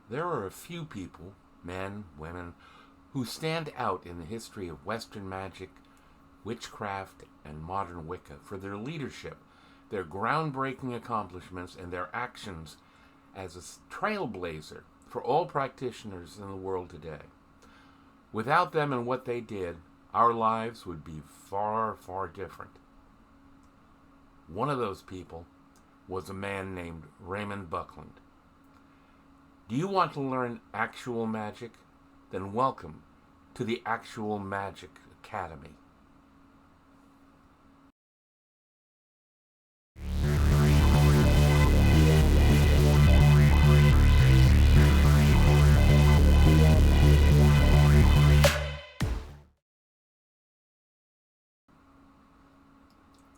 There are a few people, men, women, who stand out in the history of Western magic, witchcraft, and modern Wicca for their leadership, their groundbreaking accomplishments, and their actions as a trailblazer for all practitioners in the world today. Without them and what they did, our lives would be far, far different. One of those people was a man named Raymond Buckland. Do you want to learn actual magic? Then welcome to the Actual Magic Academy.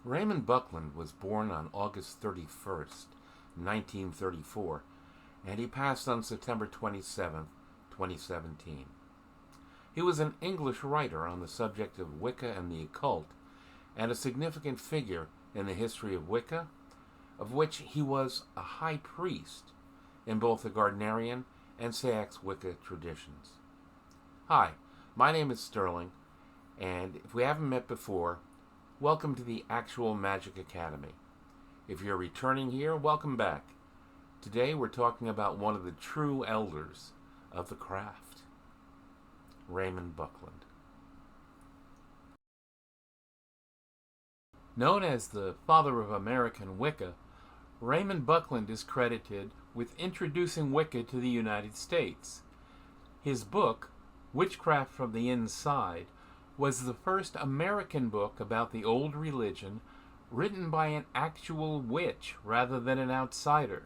Raymond Buckland was born on August 31st, 1934, and he passed on September 27, 2017. He was an English writer on the subject of Wicca and the occult, and a significant figure in the history of Wicca, of which he was a high priest in both the Gardnerian and Seax-Wica traditions. Hi, my name is Sterling, and if we haven't met before, welcome to the Actual Magic Academy. If you're returning here, welcome back. Today we're talking about one of the true elders of the craft, Raymond Buckland. Known as the Father of American Wicca, Raymond Buckland is credited with introducing Wicca to the United States. His book, Witchcraft from the Inside, was the first American book about the old religion written by an actual witch rather than an outsider.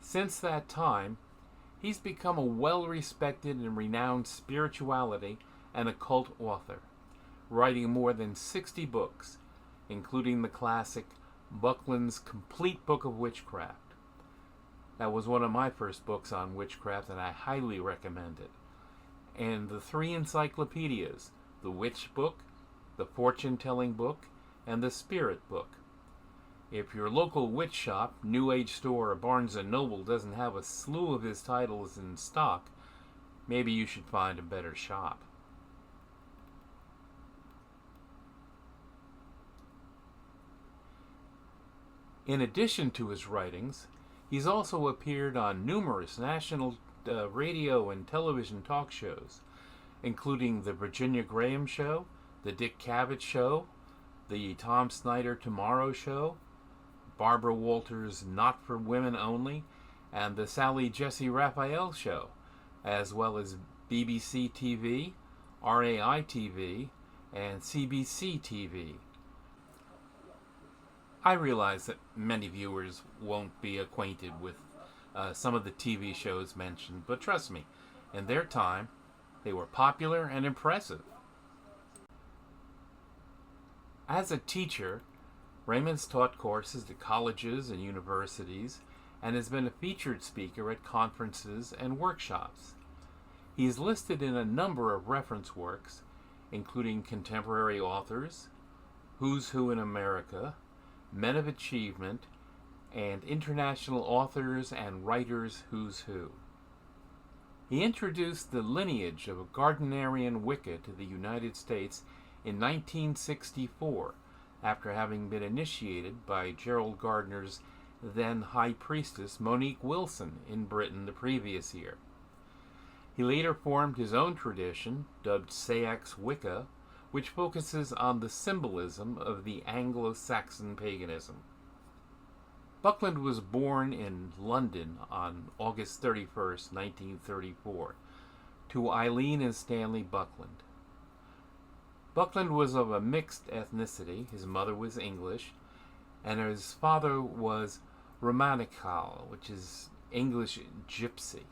Since that time, he's become a well-respected and renowned spirituality and occult author, writing more than 60 books, including the classic Buckland's Complete Book of Witchcraft. That was one of my first books on witchcraft, and I highly recommend it. And the 3 encyclopedias, the Witch Book, the Fortune-Telling Book, and the Spirit Book. If your local witch shop, New Age store, or Barnes & Noble doesn't have a slew of his titles in stock, maybe you should find a better shop. In addition to his writings, he's also appeared on numerous national radio and television talk shows, including The Virginia Graham Show, The Dick Cavett Show, The Tom Snyder Tomorrow Show, Barbara Walters' Not for Women Only, and The Sally Jesse Raphael Show, as well as BBC TV, RAI TV, and CBC TV. I realize that many viewers won't be acquainted with some of the TV shows mentioned, but trust me, in their time, they were popular and impressive. As a teacher, Raymond's taught courses to colleges and universities and has been a featured speaker at conferences and workshops. He is listed in a number of reference works, including contemporary authors, Who's Who in America, Men of Achievement, and International Authors and Writers Who's Who. He introduced the lineage of Gardnerian Wicca to the United States in 1964, after having been initiated by Gerald Gardner's then High Priestess Monique Wilson in Britain the previous year. He later formed his own tradition, dubbed Seax-Wica, which focuses on the symbolism of the Anglo-Saxon paganism. Buckland was born in London on August 31st, 1934, to Eileen and Stanley Buckland. Buckland was of a mixed ethnicity. His mother was English, and his father was Romanical, which is English gypsy.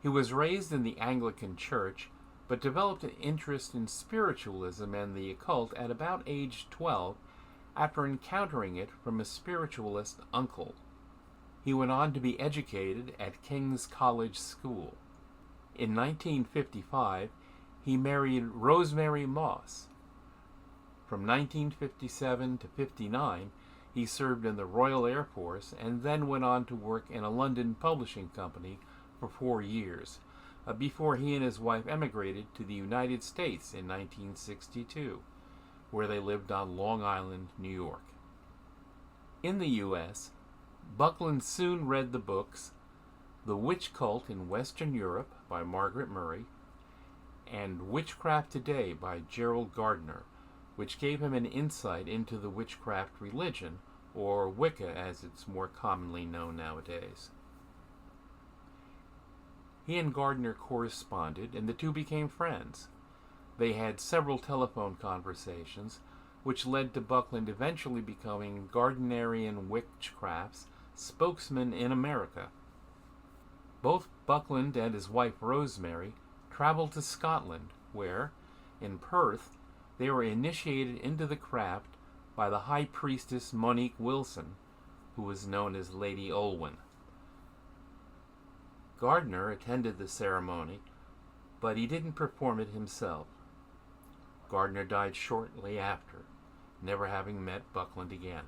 He was raised in the Anglican Church, but developed an interest in spiritualism and the occult at about age 12 after encountering it from a spiritualist uncle. He went on to be educated at King's College School. In 1955, he married Rosemary Moss. From 1957 to 59, He served in the Royal Air Force and then went on to work in a London publishing company for 4 years, before he and his wife emigrated to the United States in 1962, where they lived on Long Island, New York. In the U.S., Buckland soon read the books The Witch Cult in Western Europe by Margaret Murray and Witchcraft Today by Gerald Gardner, which gave him an insight into the witchcraft religion, or Wicca as it's more commonly known nowadays. He and Gardner corresponded, and the two became friends. They had several telephone conversations, which led to Buckland eventually becoming Gardnerian Witchcraft's spokesman in America. Both Buckland and his wife Rosemary traveled to Scotland, where, in Perth, they were initiated into the craft by the High Priestess Monique Wilson, who was known as Lady Olwen. Gardner attended the ceremony, but he didn't perform it himself. Gardner died shortly after, never having met Buckland again.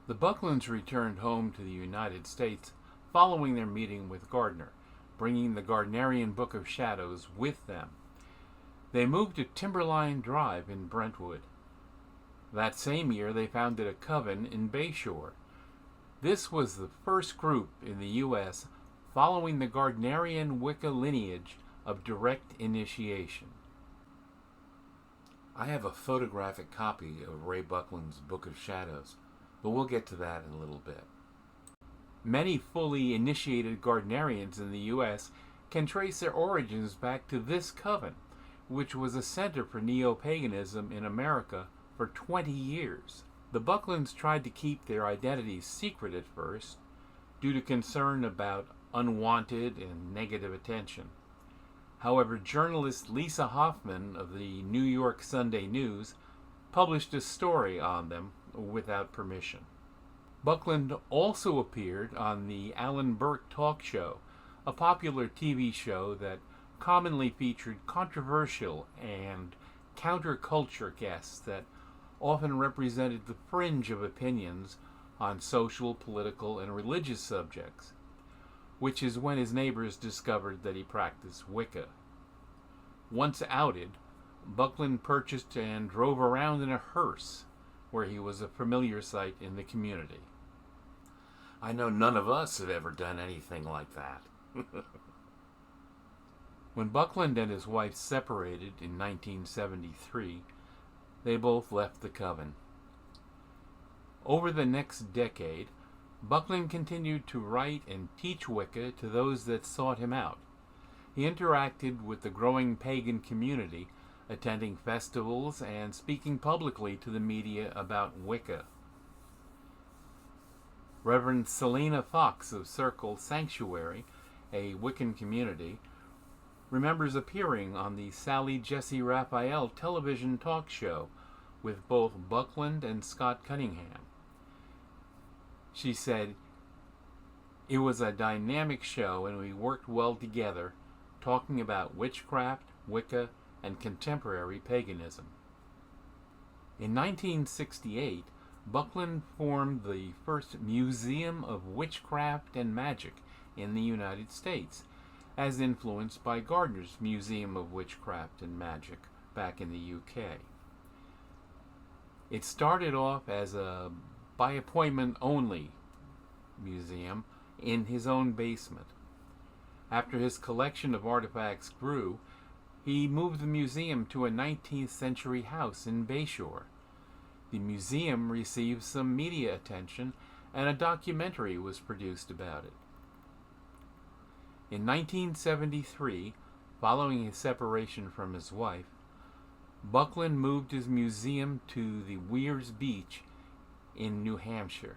The Bucklands returned home to the United States following their meeting with Gardner, bringing the Gardnerian Book of Shadows with them. They moved to Timberline Drive in Brentwood. That same year, they founded a coven in Bayshore. This was the first group in the U.S. following the Gardnerian Wicca lineage of direct initiation. I have a photographic copy of Ray Buckland's Book of Shadows, but we'll get to that in a little bit. Many fully initiated Gardnerians in the U.S. can trace their origins back to this coven, which was a center for neo-paganism in America for 20 years. The Bucklands tried to keep their identities secret at first, due to concern about unwanted and negative attention. However, journalist Lisa Hoffman of the New York Sunday News published a story on them without permission. Buckland also appeared on the Alan Burke Talk Show, a popular TV show that commonly featured controversial and counterculture guests that often represented the fringe of opinions on social, political, and religious subjects, which is when his neighbors discovered that he practiced Wicca. Once outed, Buckland purchased and drove around in a hearse, where he was a familiar sight in the community. I know none of us have ever done anything like that. When Buckland and his wife separated in 1973, they both left the coven. Over the next decade, Buckland continued to write and teach Wicca to those that sought him out. He interacted with the growing pagan community, attending festivals and speaking publicly to the media about Wicca. Reverend Selena Fox of Circle Sanctuary, a Wiccan community, remembers appearing on the Sally Jesse Raphael television talk show with both Buckland and Scott Cunningham. She said, "It was a dynamic show and we worked well together, talking about witchcraft, Wicca, and contemporary paganism." In 1968, Buckland formed the first Museum of Witchcraft and Magic in the United States, as influenced by Gardner's Museum of Witchcraft and Magic back in the UK. It started off as a by-appointment-only museum in his own basement. After his collection of artifacts grew, he moved the museum to a 19th century house in Bayshore. The museum received some media attention, and a documentary was produced about it. In 1973, following his separation from his wife, Buckland moved his museum to the Weirs Beach in New Hampshire.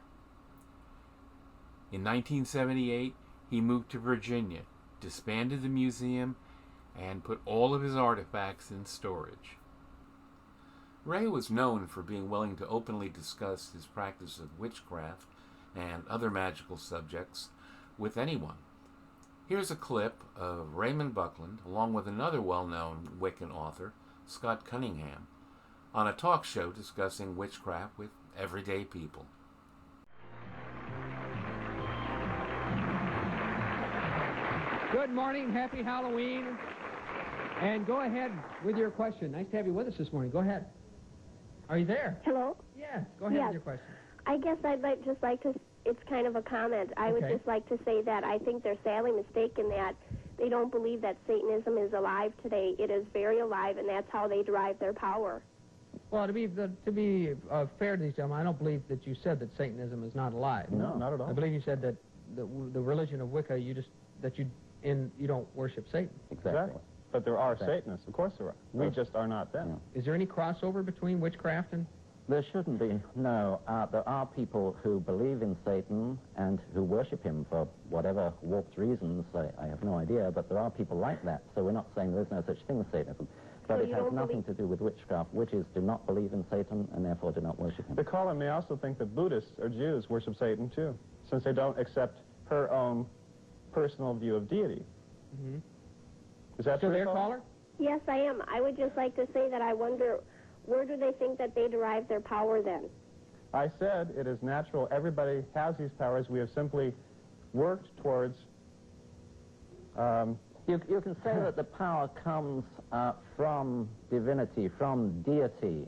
In 1978, he moved to Virginia, disbanded the museum, and put all of his artifacts in storage. Ray was known for being willing to openly discuss his practice of witchcraft and other magical subjects with anyone. Here's a clip of Raymond Buckland, along with another well-known Wiccan author, Scott Cunningham, on a talk show discussing witchcraft with everyday people. Good morning, happy Halloween, and go ahead with your question. Nice to have you with us this morning. Go ahead. Are you there? Hello? Yes, go ahead with your question. I guess I'd just like to, it's kind of a comment. I would just like to say that I think they're sadly mistaken that they don't believe that Satanism is alive today. It is very alive, and that's how they derive their power. Well, to be fair to these gentlemen, I don't believe that you said that Satanism is not alive. No, not at all. I believe you said that the religion of Wicca, you don't worship Satan. Exactly. But there are Satanists. Of course there are. We just are not them. Yeah. Is there any crossover between witchcraft and... There shouldn't be, no. There are people who believe in Satan and who worship him for whatever warped reasons. I have no idea, but there are people like that. So we're not saying there's no such thing as Satanism. But it has nothing to do with witchcraft. Witches do not believe in Satan and therefore do not worship him. The caller may also think that Buddhists or Jews worship Satan too, since they don't accept her own personal view of deity. Mm-hmm. Is that so true, there, caller? Yes, I am. I would just like to say that I wonder, where do they think that they derive their power then? I said it is natural. Everybody has these powers. We have simply worked towards... You can say that the power comes from divinity, from deity.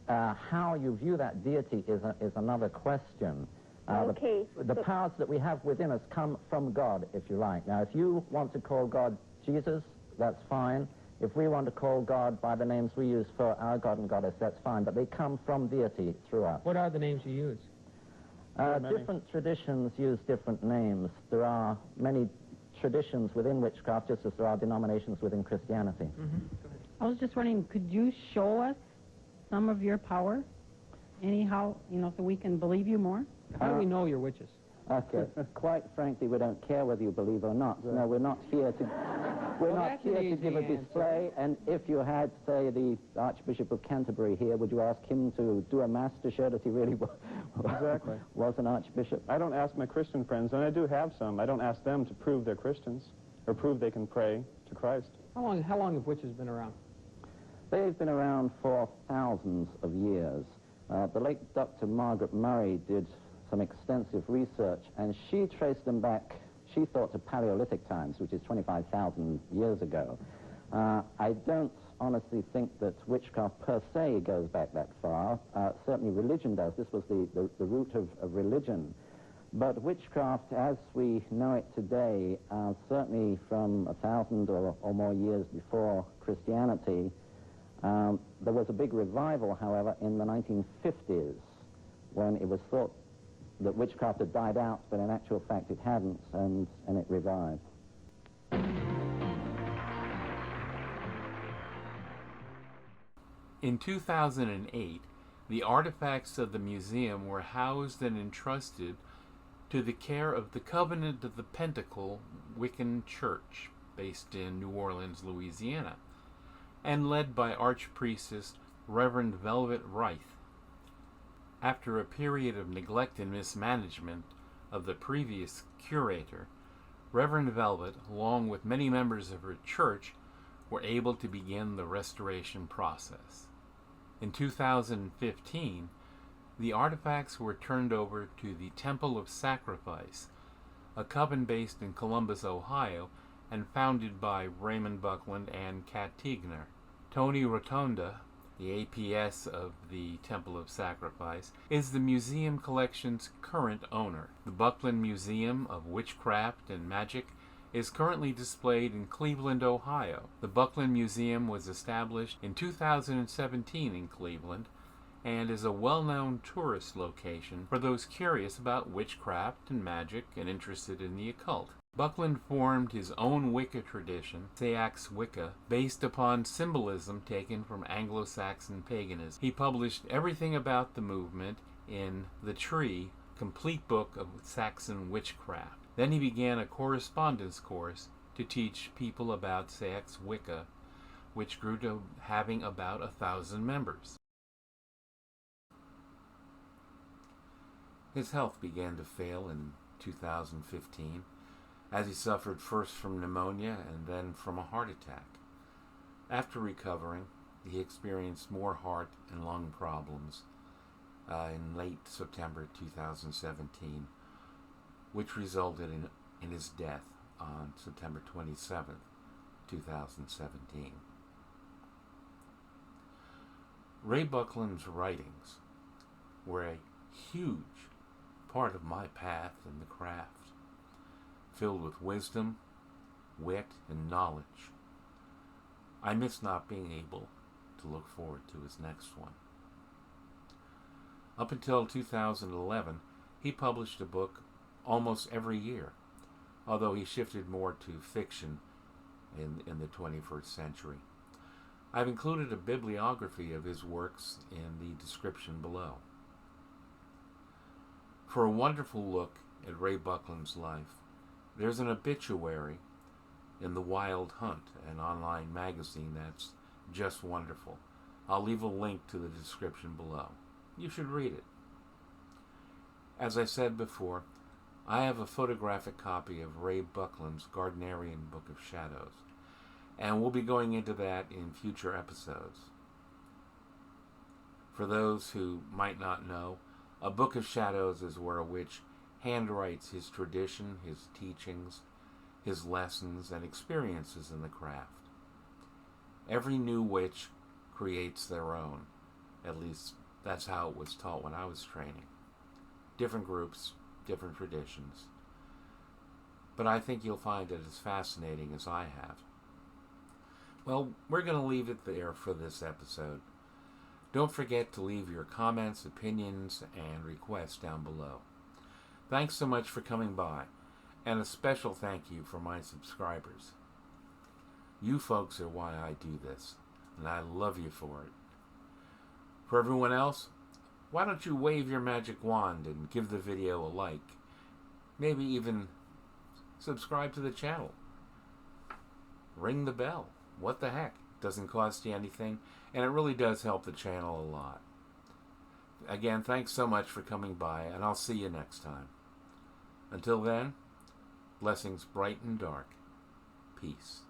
How you view that deity is another question. Okay. The powers that we have within us come from God, if you like. Now, if you want to call God Jesus, that's fine. If we want to call God by the names we use for our God and Goddess, that's fine. But they come from deity throughout. What are the names you use? Different traditions use different names. There are many traditions within witchcraft, just as there are denominations within Christianity. Mm-hmm. I was just wondering, could you show us some of your power? Anyhow, so we can believe you more? How do we know you're witches? Okay. Quite frankly, we don't care whether you believe or not. No, we're not here to... We're not here to give a display, and if you had, say, the Archbishop of Canterbury here, would you ask him to do a mass to show that he really was an archbishop? I don't ask my Christian friends, and I do have some. I don't ask them to prove they're Christians or prove they can pray to Christ. How long have witches been around? They've been around for thousands of years. The late Dr. Margaret Murray did some extensive research, and she traced them back, she thought, to Paleolithic times, which is 25,000 years ago. I don't honestly think that witchcraft per se goes back that far. Certainly religion does. This was the root of religion. But witchcraft, as we know it today, certainly from 1,000 or more years before Christianity, there was a big revival, however, in the 1950s, when it was thought that witchcraft had died out, but in actual fact it hadn't, and it revived. In 2008, the artifacts of the museum were housed and entrusted to the care of the Covenant of the Pentacle Wiccan Church, based in New Orleans, Louisiana, and led by Archpriestess Reverend Velvet Wright. After a period of neglect and mismanagement of the previous curator, Reverend Velvet, along with many members of her church, were able to begin the restoration process. In 2015, the artifacts were turned over to the Temple of Sacrifice, a coven based in Columbus, Ohio, and founded by Raymond Buckland and Kat Tigner. Tony Rotonda, the APS of the Temple of Sacrifice, is the museum collection's current owner. The Buckland Museum of Witchcraft and Magic is currently displayed in Cleveland, Ohio. The Buckland Museum was established in 2017 in Cleveland and is a well-known tourist location for those curious about witchcraft and magic and interested in the occult. Buckland formed his own Wicca tradition, Seax-Wica, based upon symbolism taken from Anglo-Saxon paganism. He published everything about the movement in The Tree, Complete Book of Saxon Witchcraft. Then he began a correspondence course to teach people about Seax-Wica, which grew to having about 1,000 members. His health began to fail in 2015, as he suffered first from pneumonia and then from a heart attack. After recovering, he experienced more heart and lung problems, in late September 2017, which resulted in his death on September 27th, 2017. Ray Buckland's writings were a huge part of my path in the craft, filled with wisdom, wit, and knowledge. I miss not being able to look forward to his next one. Up until 2011, he published a book almost every year, although he shifted more to fiction in the 21st century. I've included a bibliography of his works in the description below. For a wonderful look at Ray Buckland's life, there's an obituary in The Wild Hunt, an online magazine that's just wonderful. I'll leave a link to the description below. You should read it. As I said before, I have a photographic copy of Ray Buckland's Gardnerian Book of Shadows, and we'll be going into that in future episodes. For those who might not know, a Book of Shadows is where a witch handwrites his tradition, his teachings, his lessons, and experiences in the craft. Every new witch creates their own. At least that's how it was taught when I was training. Different groups, different traditions. But I think you'll find it as fascinating as I have. Well, we're going to leave it there for this episode. Don't forget to leave your comments, opinions, and requests down below. Thanks so much for coming by, and a special thank you for my subscribers. You folks are why I do this, and I love you for it. For everyone else, why don't you wave your magic wand and give the video a like? Maybe even subscribe to the channel. Ring the bell. What the heck? Doesn't cost you anything, and it really does help the channel a lot. Again, thanks so much for coming by, and I'll see you next time. Until then, blessings bright and dark. Peace.